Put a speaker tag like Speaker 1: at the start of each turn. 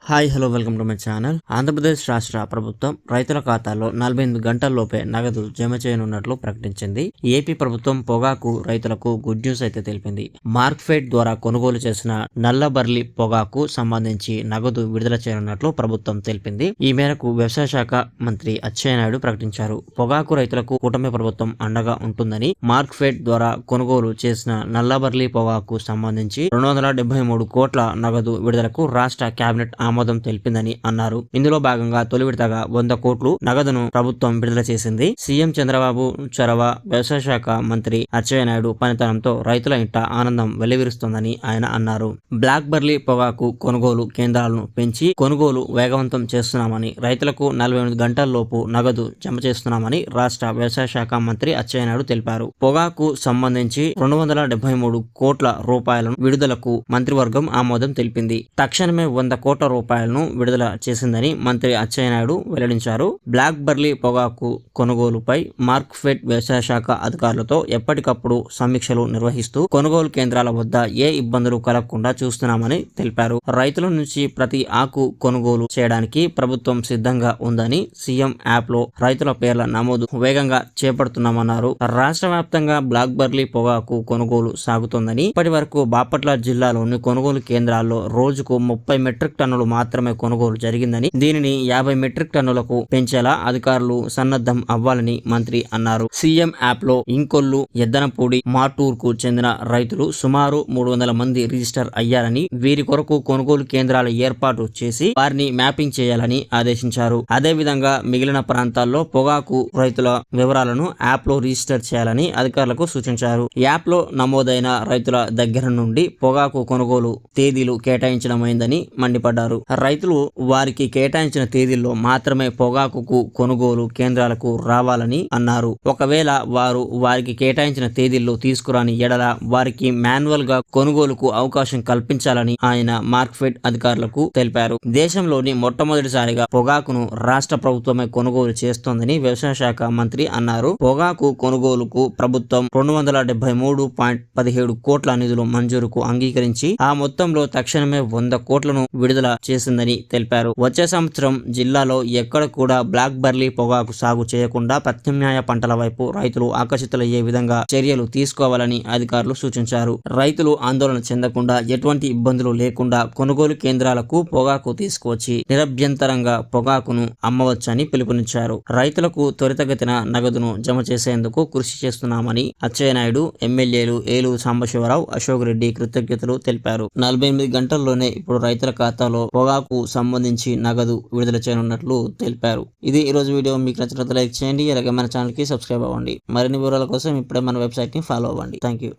Speaker 1: Hello welcome to my channel. Andhra Pradesh రాష్ట్ర ప్రభుత్వం రైతుల ఖాతాల్లో 48 గంటల్లోపే నగదు జమ చేయనున్నట్లు ప్రకటించింది. ఏపీ ప్రభుత్వం పొగాకు రైతులకు గుడ్ న్యూస్ అయితే తెలిపింది. మార్క్ఫెడ్ ద్వారా కొనుగోలు చేసిన నల్లబర్లి పొగాకు సంబంధించి నగదు విడుదల చేయనున్నట్లు ప్రభుత్వం తెలిపింది. ఈ మేరకు వ్యవసాయ శాఖ మంత్రి అచ్చెన్నాయుడు ప్రకటించారు. పొగాకు రైతులకు కూటమి ప్రభుత్వం అండగా ఉంటుందని, మార్క్ఫెడ్ ద్వారా కొనుగోలు చేసిన నల్లబర్లి పొగాకు సంబంధించి 273 కోట్ల నగదు విడుదలకు రాష్ట్ర కేబినెట్ ఆమోదం తెలిపిందని అన్నారు. ఇందులో భాగంగా తొలి విడతగా 100 కోట్లు నగదును ప్రభుత్వం విడుదల చేసింది. సీఎం చంద్రబాబు చొరవ, వ్యవసాయ శాఖ మంత్రి అచ్చెన్నాయుడు పనితనంతో రైతుల ఇంట ఆనందం వెల్లివిరుస్తోందని ఆయన అన్నారు. బ్లాక్ బర్లీ పొగాకు కొనుగోలు కేంద్రాలను పెంచి కొనుగోలు వేగవంతం చేస్తున్నామని, రైతులకు 48 గంటల్లోపు నగదు జమ చేస్తున్నామని రాష్ట్ర వ్యవసాయ శాఖ మంత్రి అచ్చెన్నాయుడు తెలిపారు. పొగాకు సంబంధించి 273 కోట్ల రూపాయలను విడుదలకు మంత్రివర్గం ఆమోదం తెలిపింది. తక్షణమే 100 కోట్ల రూపాయలను విడుదల చేసిందని మంత్రి అచ్చెన్నాయుడు వెల్లడించారు. బ్లాక్ బర్లీ పొగాకు కొనుగోలుపై మార్క్ఫెడ్ వ్యవసాయ శాఖ అధికారులతో ఎప్పటికప్పుడు సమీక్షలు నిర్వహిస్తూ కొనుగోలు కేంద్రాల వద్ద ఏ ఇబ్బందులు కలగకుండా చూస్తున్నామని తెలిపారు. రైతుల నుంచి ప్రతి ఆకు కొనుగోలు చేయడానికి ప్రభుత్వం సిద్ధంగా ఉందని, సీఎం యాప్ లో రైతుల పేర్ల నమోదు వేగంగా చేపడుతున్నామన్నారు. రాష్ట్ర వ్యాప్తంగా బ్లాక్ బర్లీ పొగాకు కొనుగోలు సాగుతోందని, ఇప్పటి వరకు బాపట్ల జిల్లాలోని కొనుగోలు కేంద్రాల్లో రోజుకు 30 మెట్రిక్ టన్నులు మాత్రమే కొనుగోలు జరిగిందని, దీనిని 50 మెట్రిక్ టన్నులకు పెంచేలా అధికారులు సన్నద్ధం అవ్వాలని మంత్రి అన్నారు. సీఎం యాప్ లో ఇంకొల్లు, ఎద్దనపూడి, మాటూర్ కు చెందిన రైతులు సుమారు 300 మంది రిజిస్టర్ అయ్యారని, వీరి కొరకు కొనుగోలు కేంద్రాల ఏర్పాటు చేసి వారిని మ్యాపింగ్ చేయాలని ఆదేశించారు. అదేవిధంగా మిగిలిన ప్రాంతాల్లో పొగాకు రైతుల వివరాలను యాప్ లో రిజిస్టర్ చేయాలని అధికారులకు సూచించారు. యాప్ లో నమోదైన రైతుల దగ్గర నుండి పొగాకు కొనుగోలు తేదీలు కేటాయించడమైందని మండిపడ్డారు. రైతులు వారికి కేటాయించిన తేదీల్లో మాత్రమే పొగాకు కొనుగోలు కేంద్రాలకు రావాలని అన్నారు. ఒకవేళ వారు వారికి కేటాయించిన తేదీల్లో తీసుకురాని ఎడల వారికి మాన్యువల్ గా కొనుగోలుకు అవకాశం కల్పించాలని ఆయన మార్క్ఫెడ్ అధికారులకు తెలిపారు. దేశంలోని మొట్టమొదటిసారిగా పొగాకును రాష్ట్ర ప్రభుత్వమే కొనుగోలు చేస్తోందని వ్యవసాయ శాఖ మంత్రి అన్నారు. పొగాకు కొనుగోలుకు ప్రభుత్వం 273.17 కోట్ల నిధులు మంజూరుకు అంగీకరించి ఆ మొత్తంలో తక్షణమే 100 కోట్లను విడుదల చేసిందని తెలిపారు. వచ్చే సంవత్సరం జిల్లాలో ఎక్కడ కూడా బ్లాక్ బర్లీ పొగాకు సాగు చేయకుండా ప్రత్యామ్నాయ పంటల వైపు రైతులు ఆకర్షితులయ్యే విధంగా చర్యలు తీసుకోవాలని అధికారులు సూచించారు. రైతులు ఆందోళన చెందకుండా, ఎటువంటి ఇబ్బందులు లేకుండా కొనుగోలు కేంద్రాలకు పొగాకు తీసుకువచ్చి నిరభ్యంతరంగా పొగాకును అమ్మవచ్చని పిలుపునిచ్చారు. రైతులకు త్వరితగతిన నగదును జమ చేసేందుకు కృషి చేస్తున్నామని అచ్చెన్నాయుడు, ఎమ్మెల్యేలు ఏలూరు సాంబశివరావు, అశోక్ రెడ్డి కృతజ్ఞతలు తెలిపారు. 48 గంటల్లోనే ఇప్పుడు రైతుల ఖాతాలో పొగాకు సంబంధించి నగదు విడుదల చేయనున్నట్లు తెలిపారు. ఇది ఈరోజు వీడియో. మీకు నచ్చినట్లయితే లైక్ చేయండి, అలాగే మన ఛానల్ కి సబ్స్క్రైబ్ అవ్వండి. మరిన్ని వివరాల కోసం ఇప్పుడే మన వెబ్సైట్ ని ఫాలో అవ్వండి. Thank you.